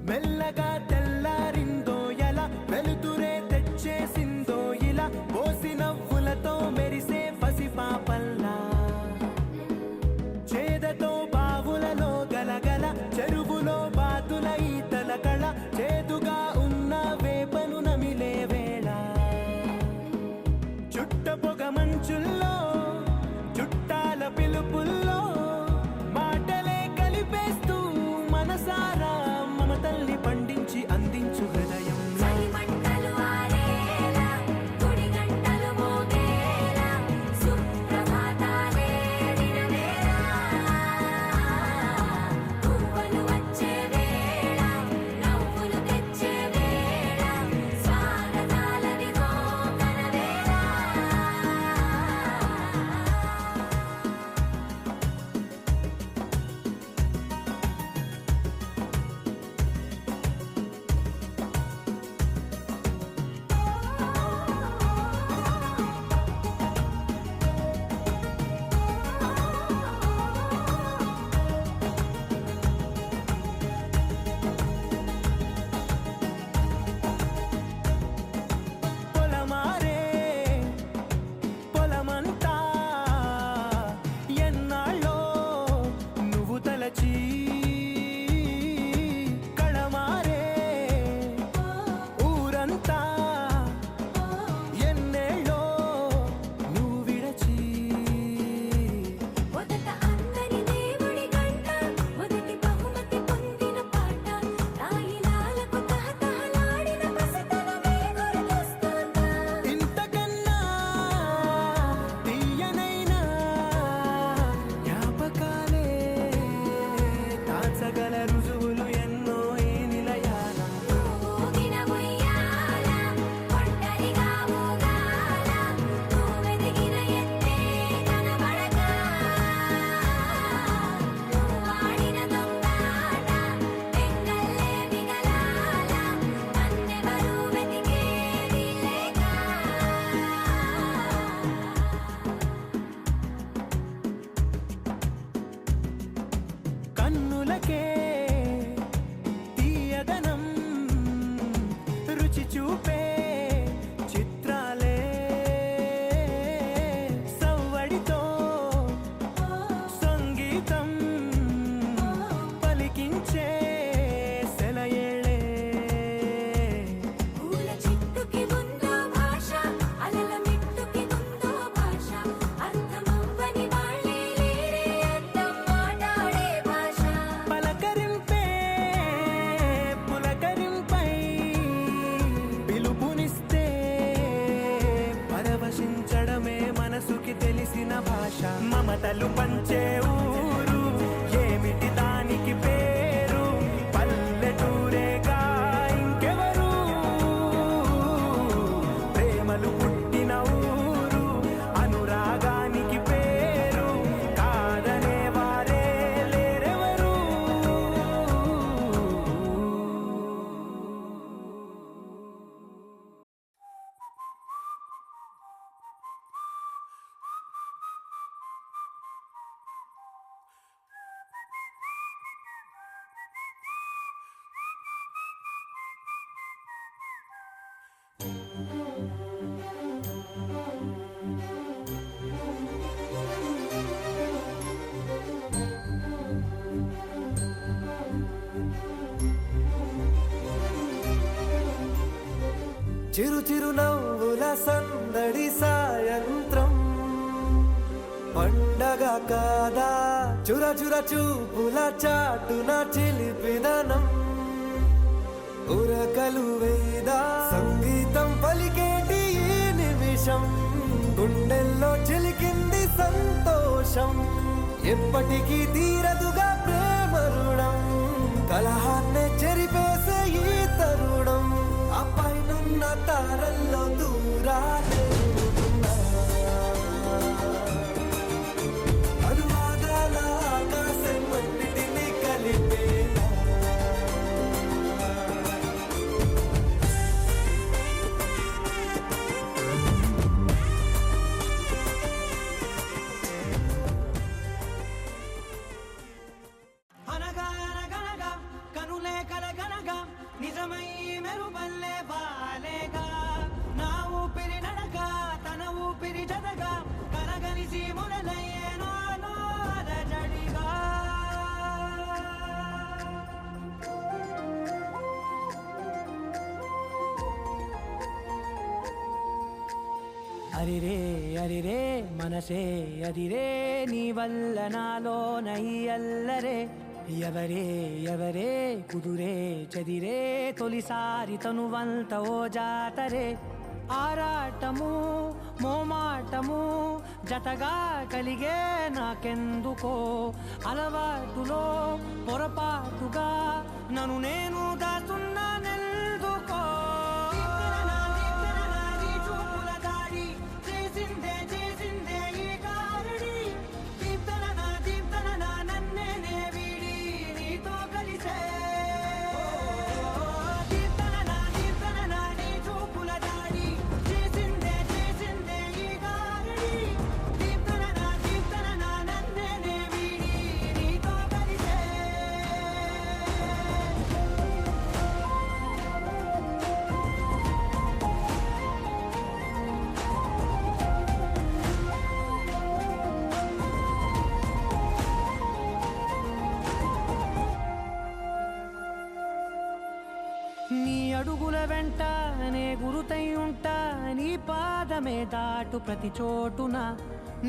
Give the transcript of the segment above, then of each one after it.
మెల్లగా తెల్లారిందో ఎలా వెలుతురే తెచ్చేసిందో ఇలా పోసి నవ్వులతో మెరిసే పసిపాపల్లా చేదతో బావులలో గలగల చెరువులో బాతుల ఈతల కళ చేదుగా ఉన్న వేపను నమిలే వేళ చుట్ట పొగ మంచుల్లో చుట్టాల పిలుపుల్లో మాటలే కలిపేస్తూ మనసారా మమతల్ని పండించి అందించు హృదయం తీయదనం రుచి చూపే చిత్రాలే సవ్వడితో సంగీతం పలికించే సెలయేళే పూల చిట్టుకి ఉందో భాష అలల మిట్టుకి ఉందో భాష అర్థమవ్వని వాళ్ళే లేరే అర్థం మాట్లాడే భాష పలకరింపే పులకరింపై పిలుపునిస్తే పరవశించడమే మనసుకి తెలిసిన భాష మమతలు పంచే ఊరు ఏమిటి దానికి పేరు పల్లెటూరేగా ఇంకెవరు ప్రేమలు పుట్టిన ఊరు అనురాగానికి పేరు కాదనే వారే లేరెవరు చిరు చిరు నవ్వుల సందడి సాయంత్రం పండగ కాదా చుర చుర చూపుల చాటున చిలిపిదనం ఉరకలు వేదా సంగీతం పలికేటి ఈ నిమిషం గుండెల్లో చిలికింది సంతోషం ఎప్పటికీ తీరదుగా ప్రేమ రుణం, కలహాన్నే చెరిపేసే ఈ తరుణం, ఆ పైనున్న తారల్లో దూరాలే ఉన్నా. అనువాదాల ఆకాశం అన్నిటినీ కలిపేలా. అనగా అనగనగా కనులే కలగనగా నిజమై మెరుపల్లే బాలేగా నా ఊపిరి నడక తన ఊపిరి జతగా కలగలిసి మొదలయ్యేనో జడిగా. అరిరే అరిరే మనసే అదిరే నీ వల్ల నాలో నయ్యల్లరే ఎవరే ఎవరే కుదురే చెదిరే తొలిసారి తనువంత ఓ జాతరే ఆరాటము మోమాటము జతగా కలిగే నాకెందుకో అలవాటులో పొరపాటుగా నన్ను నేను దాచున్నానెందుకో. నీ అడుగుల వెంట నే గురుతై ఉంటా, నీ పాదమే దాటు ప్రతి చోటున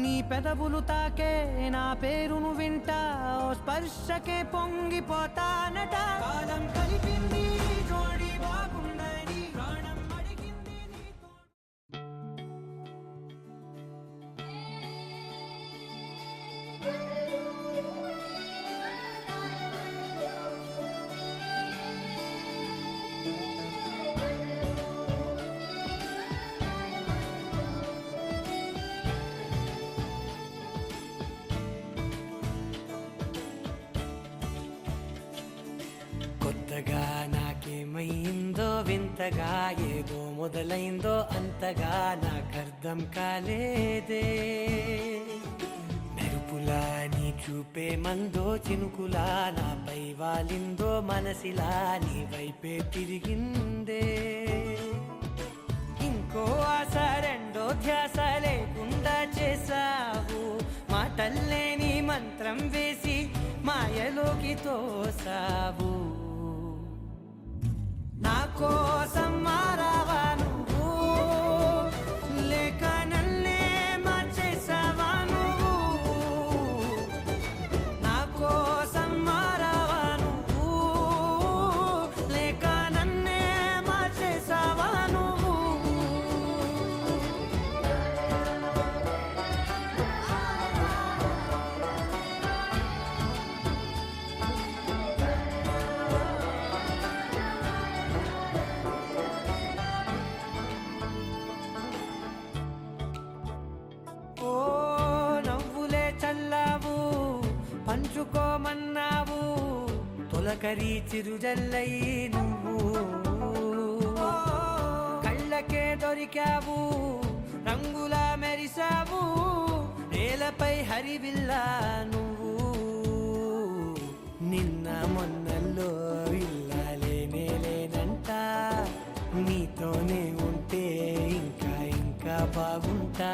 నీ పెదవులు తాకే నా పేరును వింటా, ఓ స్పర్శకే పొంగిపోతానట. కాలం కలిపింది జోడి బాగుండని ప్రాణం అడిగింది నీతో. కొత్తగా నాకేమైందో వింతగా ఏదో మొదలైందో అంతగా నాకర్థం కాలేదే. మెరుపులా నీ చూపే మందో చినుకులా నాపై వాలిందో మనసిలా నీ వైపే తిరిగిందే. ఇంకో ఆశ రెండో ధ్యాస లేకుండా చేసావు, మాటల్లే నీ మంత్రం వేసి మాయలోకి తోసావు. నా కోసం మారావా నువ్వు, లేక నన్నే మార్చేసావా నువ్వు. నా కోసం మారావా నువ్వు, లేక నన్నే మార్చేసావా నువ్వు. ఓ నవ్వులే చల్లావు పంచుకోమన్నావు, తొలకరి చిరుజల్లై నువ్వు కళ్ళకే దొరికావు, రంగులా మెరిసావు, నేలపై హరివిల్లా నువ్వు. నిన్న మొన్నల్లో ఇల్లాలేనే లేనంట, నీతోనే ఉంటే ఇంకా ఇంకా బాగుంటా.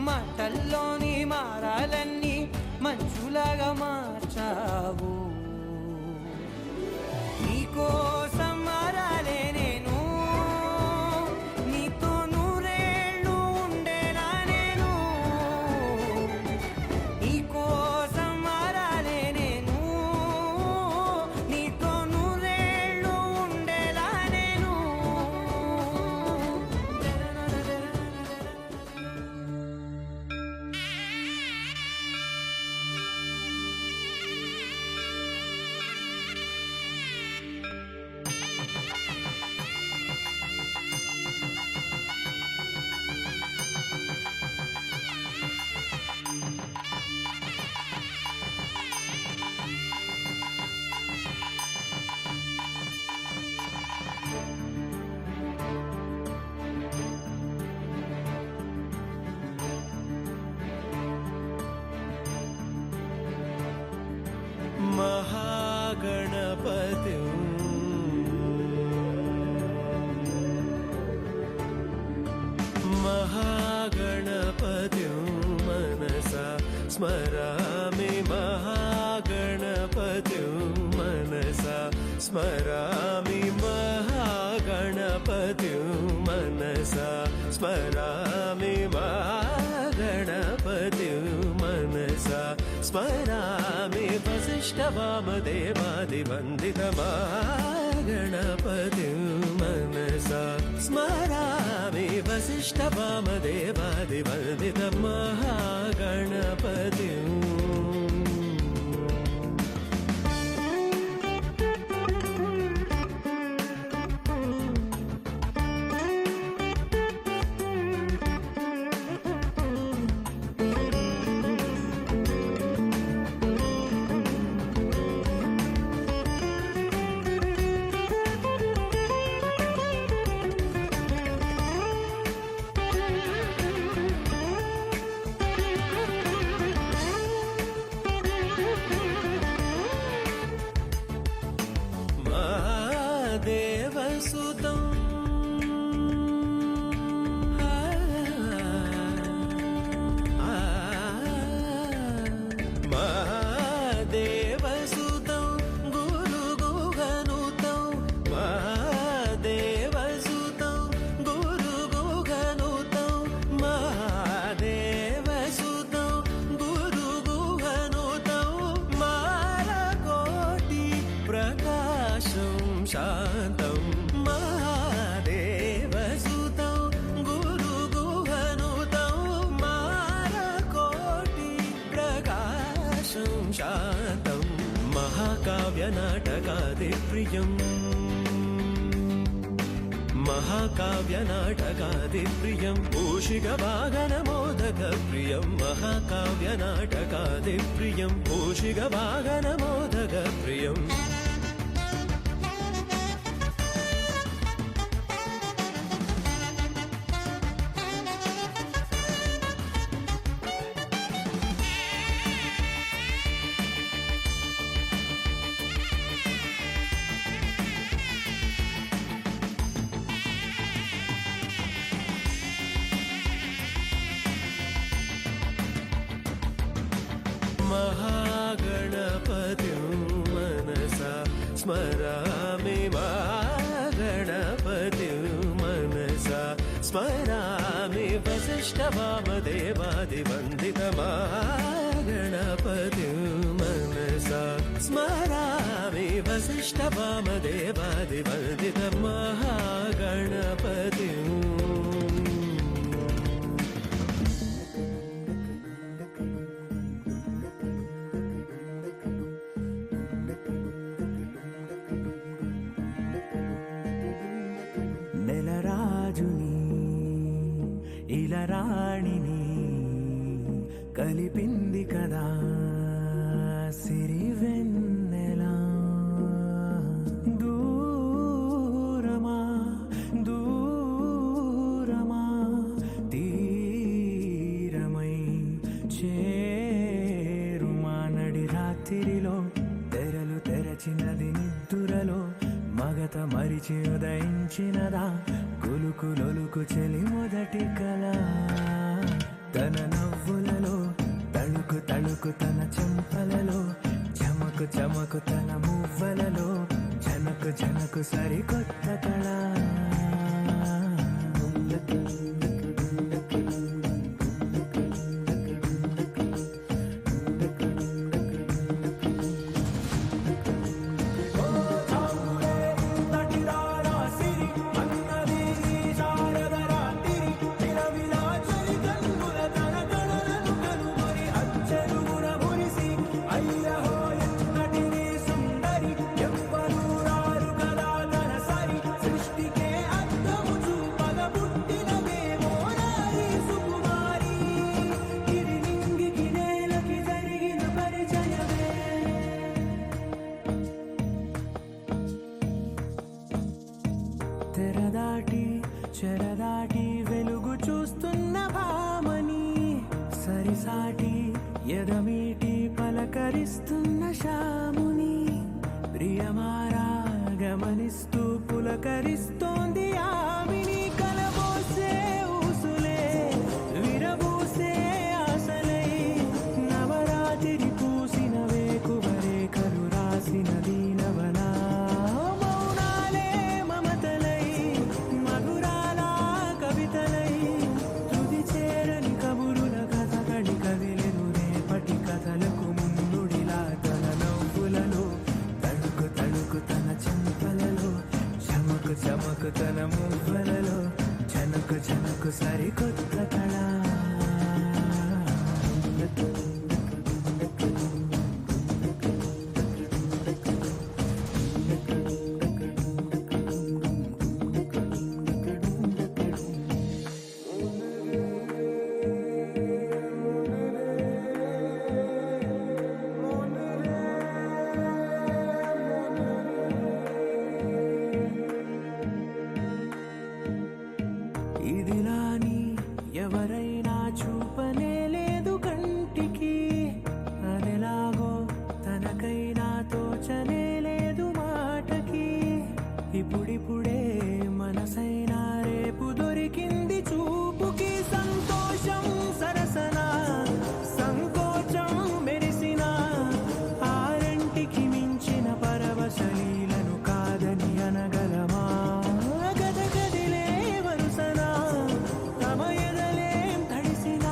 మాటల్లోని మారాలన్నీ మంచులాగా మార్చావు, నీకోసం మారాలే నేను, నీతో నూరేళ్ళు ఉండేలా నేను. నీకోసం మారాలే నేను, నీతో నూరేళ్ళు ఉండేలా నేను. स्मरामि महागणपतिं मनसा स्मरामि महागणपतिं मनसा स्मरामि महागणपतिं मनसा स्मरामि वसिष्ठवामदेवादिवन्दितमागणपतिं मनसा स्मरामि वसिष्ठवामदेवादिवन्दितमहागणपतिम् देवसुतं महादेवसुतं गुरुगुहनुतं महादेवसुतं गुरुगुहनुतं महादेवसुतं गुरुगुहनुतं मालकोटि प्रकाशं शान्तं महादेवसुतं गुरुगुहनुतं मालकोटि प्रकाशं शान्तं महाकाव्यनाटकादिप्रियम् महाकाव्यनाटकादिप्रियं पूषिकवाहनमोदकप्रियं महाकाव्यनाटकादिप्रियं पूषिकवाहनमोदकप्रियम् महागणपतिं मनसा स्मरामि महागणपतिं मनसा स्मरामि वसिष्ठवामदेवादिवन्दितमहागणपतिं मनसा स्मरामि वसिष्ठवामदेवादिवन्दितमहागणपतिम् నెలరాజుని ఇలరాణిని కలిపింది కదా సిరివెన్నెలా దూరమా దూరమా తీరమై చేరుమా నడి రాత్రిలో తెరలు తెరచినది నిద్దురలో మగత మరిచి ఉదయించినదా కులుకులొలుకు చెలి మొదటి కళ తన నవ్వులలో తళుకు తళుకు తన చెంపలలో చమకు చమకు తన మువ్వలలో జనకు జనకు సరికొత్త కళ తెరదాటి చెరదాటి వెలుగు చూస్తున్న భామని సరిసాటి ఎదమీటి పలకరిస్తున్న శాముని ప్రియమారా గమనిస్తూ పులకరిస్తోంది ఆవిని కలబోసే ఊసులే విరబూసే ఆశలై నవ చటుకు సరికొత్త కళ ఇదిలాని ఎవరైనా చూపనే లేదు కంటికి అదెలాగో తనకైనా తోచనే లేదు మాటకి ఇప్పుడిప్పుడే మనసైనా రేపు దొరికింది చూపుకి సంతోషం సరసన సంకోచం మెరిసిన ఆరంటికి మించిన పరవశలీలను కాదని అనగలమా గదగదిలే వరుసన తమ ఎదలేం తడిసిన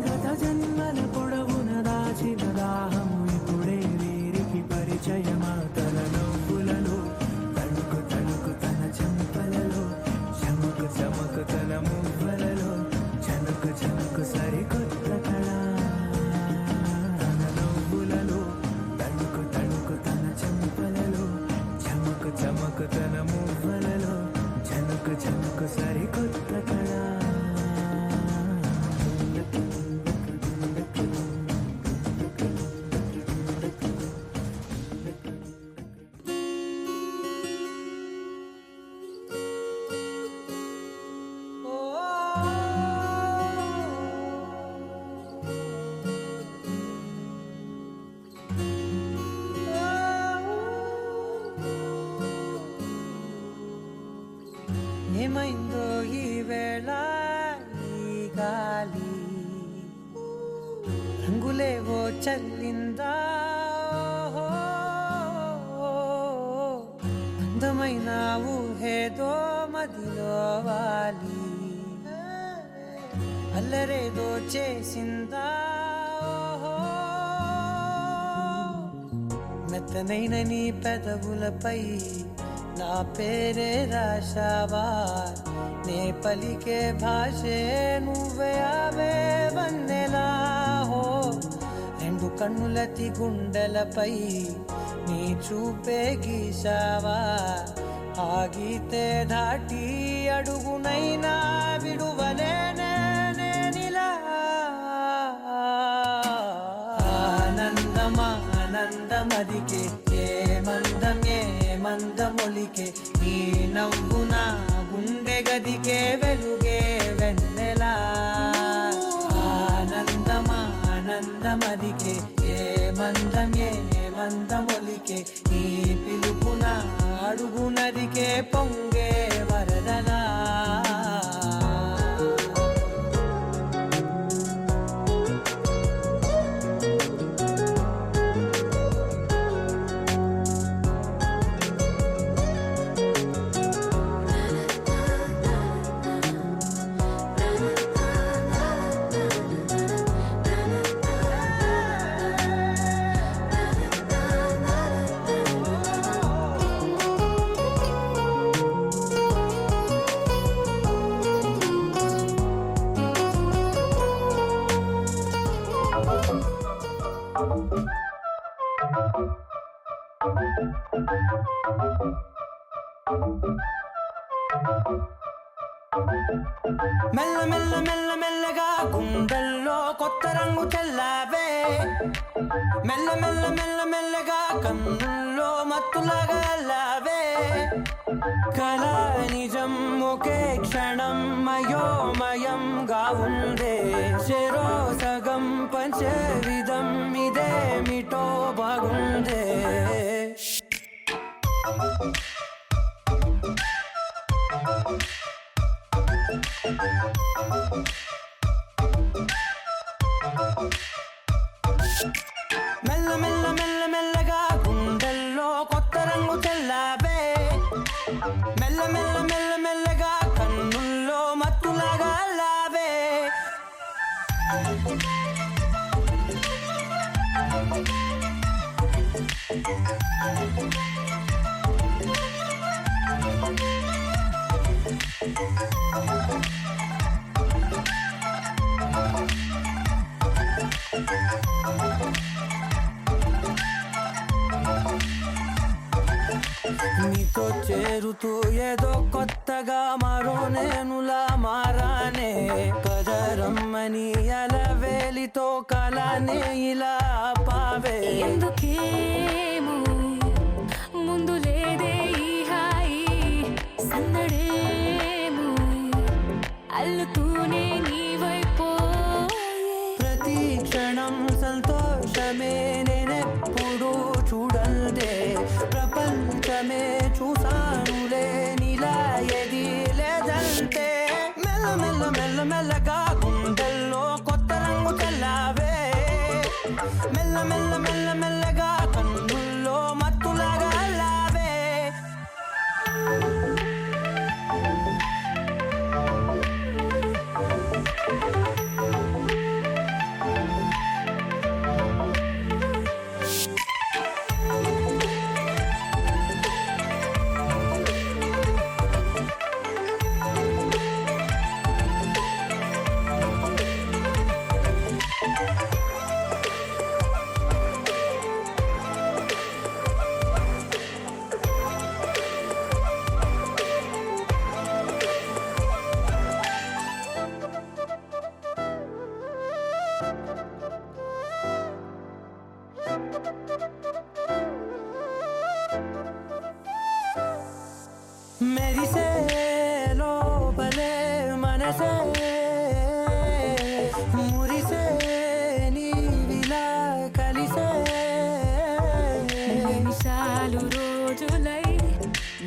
గత జన్మల పొడవున దాచిన దాహము ఇప్పుడే వీరికి పరిచయమా తన నవ్వులలో తణుకు తణుకు తన చెంపలలో చమకు చమకు తన మువ్వలలో చనుకు చనుకు సరికొత్త కళ తన నవ్వులలో తణుకు తణుకు తన చెంపలలో చమకు చమకు తన మువ్వలలో చనుకు చనుకు సరికొత్త కళ ఏమైందో ఈ వేళ ఈ గాలి రంగులేవో చల్లిందా అందమైన ఊహేదో మదిలో వాలి అల్లరేదో చేసిందా మెత్తనైన నీ పెదవులపై నా పేరే రాశావా నే పలికే భాషే నువ్వే ఆవే వన్నెలా హో రెండు కన్నులతి గుండెలపై నీ చూపే గీశావా ఆగితే దాటి అడుగునైనా విడువలేనే నేనిలా ఆనందమా ఆనందమదికే ఏ మందం ఏ మందమొలికే నీ నవ్వున గుండె గదికే వెలుగే వెన్నెలా ఆనందమా ఆనందమదికే ఏ మందం ఏ మందమొలికే నీ పిలుపున అడుగునదికే పొంగే వరదలా మెల్ల మెల్ల మెల్ల మెల్లగా గుండెల్లో కొత్త రంగు చల్లావే మెల్ల మెల్ల మెల్ల మెల్లగా కన్నుల్లో మత్తులాగా అల్లావే కళ నిజం ఒకే క్షణం మయోమయంగా ఉందే చెరో సగం పంచే విధం ఇదేమిటో బాగుందే మెల్ల మెల్ల మెల్ల మెల్లగా గుండెల్లో కొత్త రంగు చల్లావే మెల్ల మెల్ల మెల్ల మెల్లగా కన్నుల్లో మత్తులాగా అల్లావే నీతో చేరుతూ ఏదో కొత్తగా మరో నేనులా మారానే కదరమ్మని అలవేలితో కలానే ఇలా పావే ఎందుకేమో ముందు లేదే ఈ హాయి సందడేమో అల్లుతూనే నీ వైపో ప్రతి క్షణం సంతోషమే నేనెప్పుడు చూడల్దే ప్రపంచమే చూసానులే నీలా ఏది లేదంటే మెల్ల మెల్ల మెల్ల మెల్లగా గుండెల్లో కొత్త రంగు చల్లావే మెల్ల మెల్ల మెల్ల మెల్లగా కన్నుల్లో మత్తులాగా అల్లావే మెరిసే లోపలే మనసే మురిసే నీవిలా కలిసే నిమిషాలు రోజులై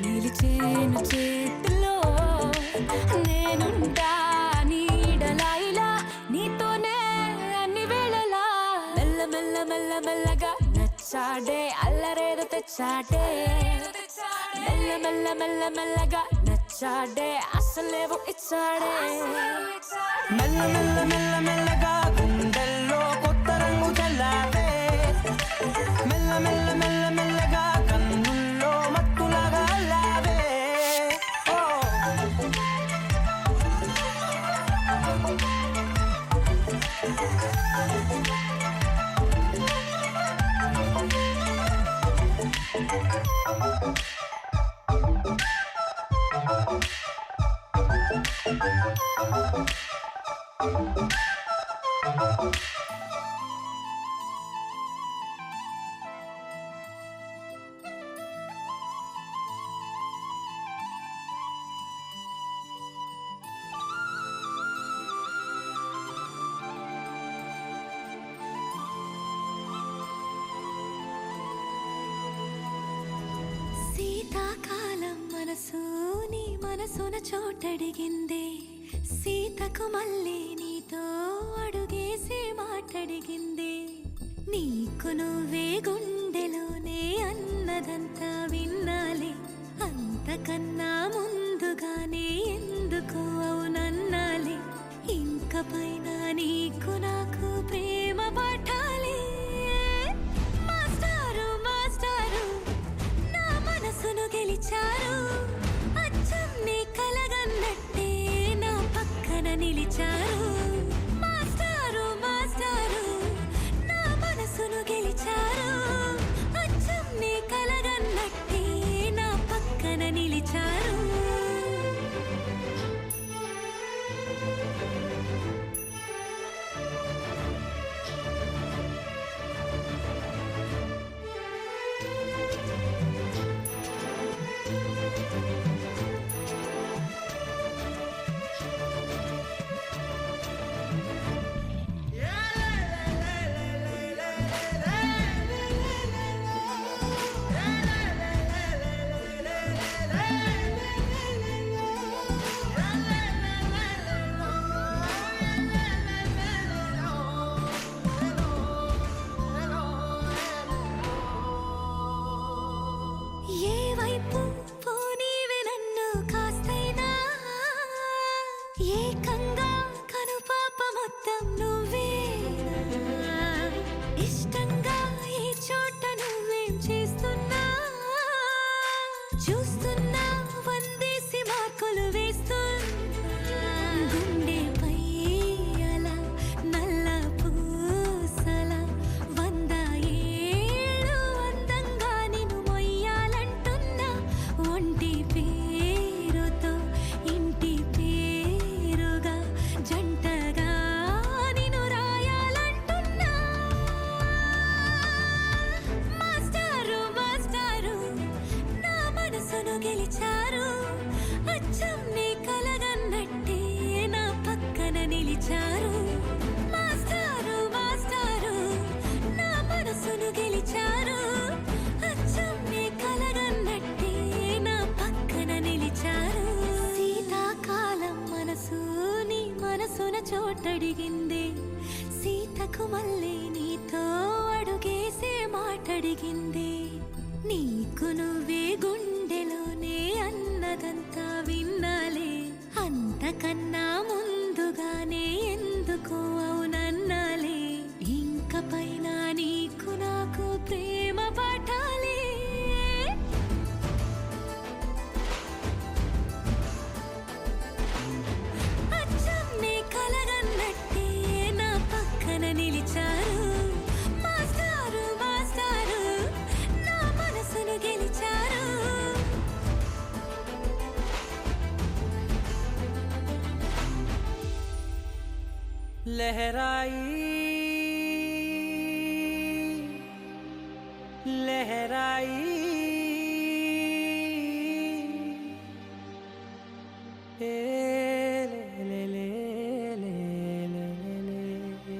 నిలిచేను చేతిలో నేనుంటా నీడలా ఇలా నీతోనే అన్ని వేళలా మెల్ల మెల్ల మెల్ల మెల్లగా నచ్చాడే అల్లరేదో తెచ్చాడే మెల్ల మెల్ల మెల్ల మెల్లగా నచ్చాడే అసలేవో ఇచ్చాడే మెల్ల మెల్ల మెల్ల మెల్లగా గుండెల్లో కొత్త రంగు చల్లావే మెల్ల మెల్ల మెల్ల మెల్లగా కన్నుల్లో మత్తులాగా అల్లావే ఓ శీతాకాలం మనసు నీ మనసున చోటడిగిందే సీతకు మళ్ళీ నీతో అడుగేసి మాటడిగిందే నీకు నువ్వే గుండెలోనే అన్నదంతా విన్నాలే అంతకన్నా ముందుగానే ఎందుకు అవునన్నాలే ఇంక పైన నీకు నాకు ప్రేమ పాఠాలే మాస్టారు మాస్టారు నా మనసును గెలిచారు అచ్చం నీ కలగన్నట్టే నా పక్కన నిలిచారు మాస్టారు మాస్టారు నా మనసును గెలిచారు అచ్చం నీ కలగన్నట్టే నా పక్కన నిలిచారు గెలిచారు అచ్చం నీ కలగన్నట్టే నా పక్కన నిలిచారు మాస్టారు మాస్టారు నా మనసును గెలిచారు అచ్చం నీ కలగన్నట్టే నా పక్కన నిలిచారు శీతాకాలం మనసు నీ మనసున చోటడిగింది సీతకు మళ్ళీ నీతో అడుగేసే మాటడిగింది నీకు నువ్వే గుండెలోనే అన్నదంతా విన్నాలే అంతకన్నా ముందుగానే ఎందుకో అవునన్నాలే ఇంక పైన నీకు నాకు ప్రేమ పాఠాలే అచ్చం నీ కలగన్నట్టే నా పక్కన నిలిచారు మాస్టారు మాస్టారు నా మనసును గెలిచారు लहराई लहराई ए ले ले ले ले ले ले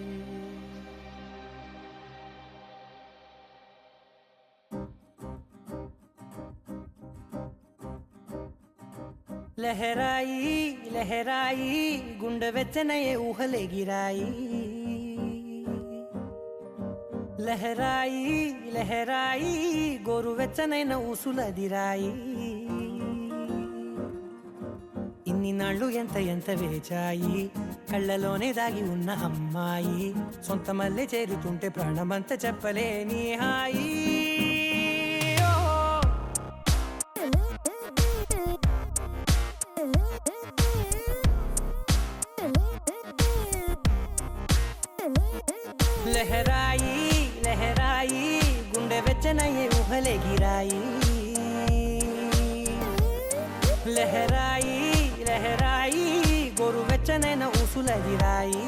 लहराई लहराई गुंड వెచ్చనయే ఊహలే గిరాయి లహరాయి లహరాయి గోరు వెచ్చనైన ఊసులదిరాయి ఇన్ని నాళ్ళు ఎంత ఎంత వేచాయి కళ్ళలోనే దాగి ఉన్న అమ్మాయి సొంత మల్లె చేరుతుంటే ప్రాణమంతా చెప్పలేని హాయి లహరాయి లహరాయి గుండె వెచ్చనయ్యే ఊహలే గిరాయి లహరాయి లహరాయి గోరు వెచ్చనైన ఊసులదిరాయి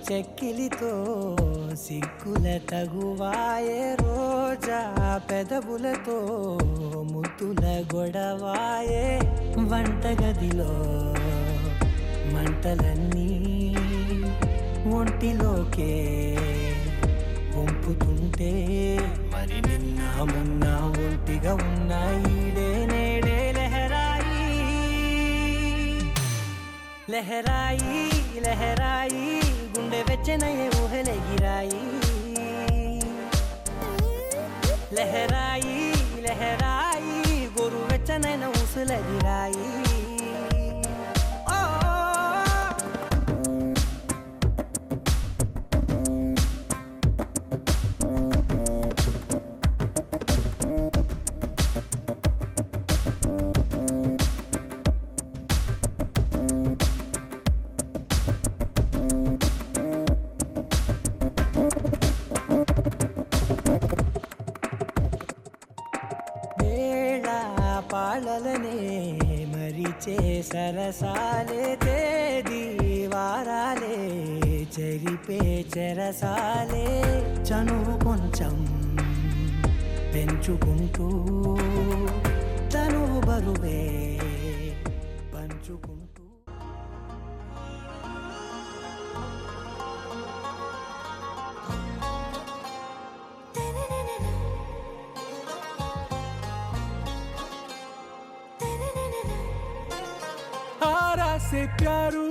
చెక్కిలితో సిగ్గుల తగువాయే రోజా పెదవులతో ముద్దుల గొడవాయే వంటగదిలో మంటలన్నీ ఒంటిలోకే వంపుతుంటే మరి నిన్న మొన్న ఒంటిగా ఉన్నాయి నేడే లహరాయి లహరాయి లహరాయి గుండె వెచ్చనయ్యే ఊహలే గిరాయి లహరాయి లహరాయి గోరు వెచ్చనైన ఊసులదిరాయి పాలలనే మరిచే సరసాలే తేదీ వారాలే చెరిపే చెరసాలే చనువు కొంచెం పెంచుకుంటూ తనువు బరువే పంచుకుంటూ से प्यारू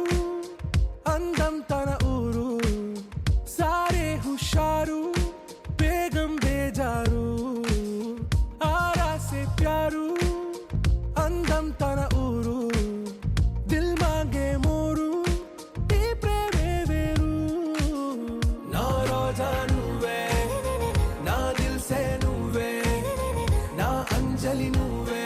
అందం తన ఊరు సారే హుషారు బేగం బేజారు ఆరా సే ప్యారు అందం తన ఊరు దిల్ మాంగే మోరు ఈ ప్రేమే వేరు నా రోజా నువ్వే నా దిల్ సే నువ్వే నా అంజలి నువ్వే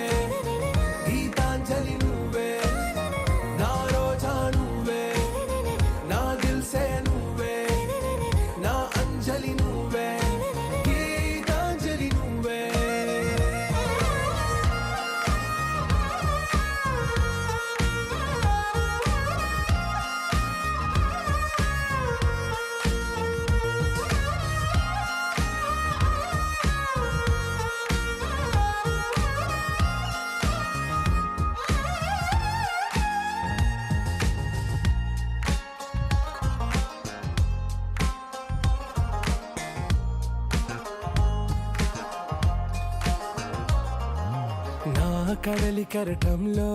కడలి కెరటంలో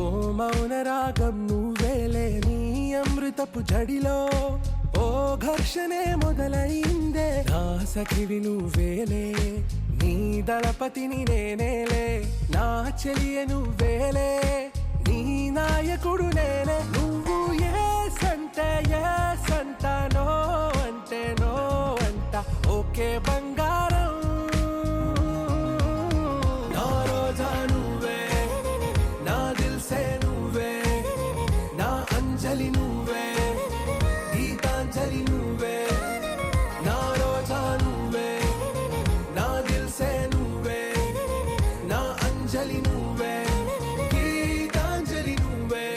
ఓ మౌన రాగం నువ్వేలే, నీ అమృతపు జడిలో ఓ ఘర్షణే మొదలైందే. నా సఖివి నువ్వేలే, నీ దళపతిని నేనేలే, నా చెలియ నువ్వేలే, నీ నాయకుడు నేనే. నువ్వు ఏ సంట నో అంటే నో అంట, ఓకే బంగారం. నా రోజా నువ్వే, నా దిల్సే నువ్వే, నా అంజలి నువ్వే, గీతాంజలి నువ్వే. నా రోజా నువ్వే, నా దిల్సే నువ్వే, నా అంజలి నువ్వే, గీతాంజలి నువ్వే.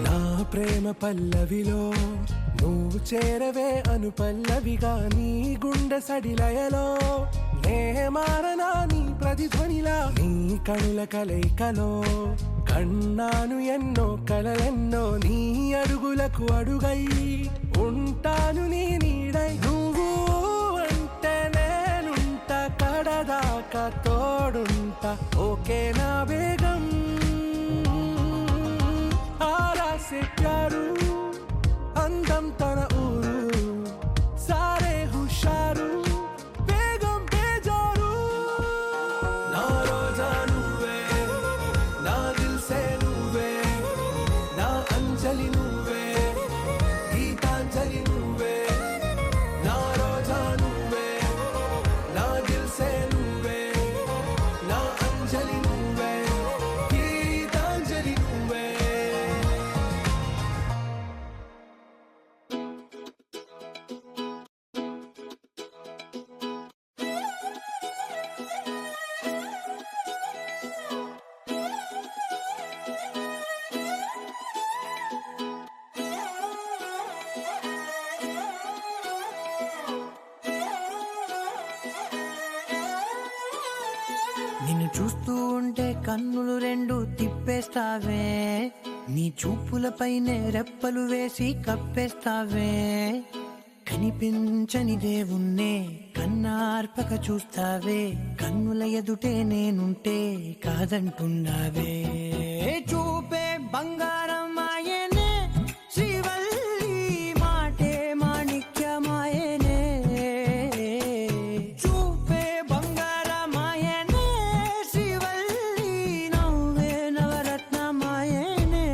నా ప్రేమ పల్లవిలో నువ్వు చేరవే అను పల్లవిగా, నీ గుండె సడిలయలో నే మారనా నీ ప్రతిధ్వనిలా. నీ కనుల కలయికలో కన్నాను ఎన్నో కలలెన్నో, నీ అడుగులకు అడుగై ఉంటాను నీ నీడై. నువ్వు అంటే నేనుంట కడదాకా తోడుంటా, ఓకే నా బేగం. ఆరా సే ప్యారు అందం తన ఊరు, సారే హుషారు బేగం బేజారు. నా రోజా నువ్వే, నా దిల్సే నువ్వే, నా అంజలి నువ్వే, గీతాంజలి నువ్వే. నా రోజా నువ్వే, నా దిల్సే నువ్వే, నా అంజలి నువ్వే, గీతాంజలి నువ్వే. నిన్ను చూస్తూ ఉంటే కన్నులు రెండు తిప్పేస్తావే, నీ చూపులపైనే రెప్పలు వేసి కప్పేస్తావే. కనిపించని దేవుణ్ణే కన్నార్పక చూస్తావే, కన్నుల ఎదుటే నేనుంటే కాదంటున్నావే. చూపే బంగారం ఆయనే, శ్రీవల్లి మాటే మాణిక్యమాయనే. చూపే బంగారం ఆయనే, శ్రీవల్లి నవ్వే నవరత్నమాయనే.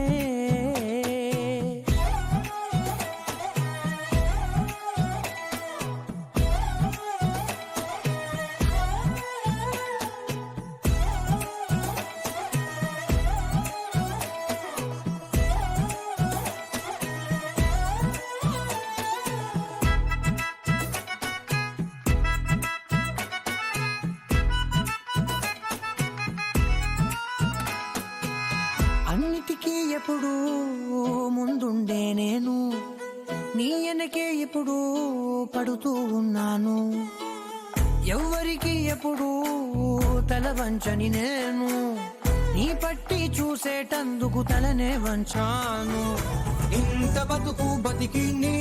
అన్నిటికీ ఎప్పుడు ముందుండే నేను, నీ వెనకే ఎప్పుడు పడుతూ ఉన్నాను. ఎవ్వరికి ఎప్పుడు తల వంచని నేను, నీ పట్టి చూసేటందుకు తలనే వంచాను. ఇంత బతుకు బతికి నీ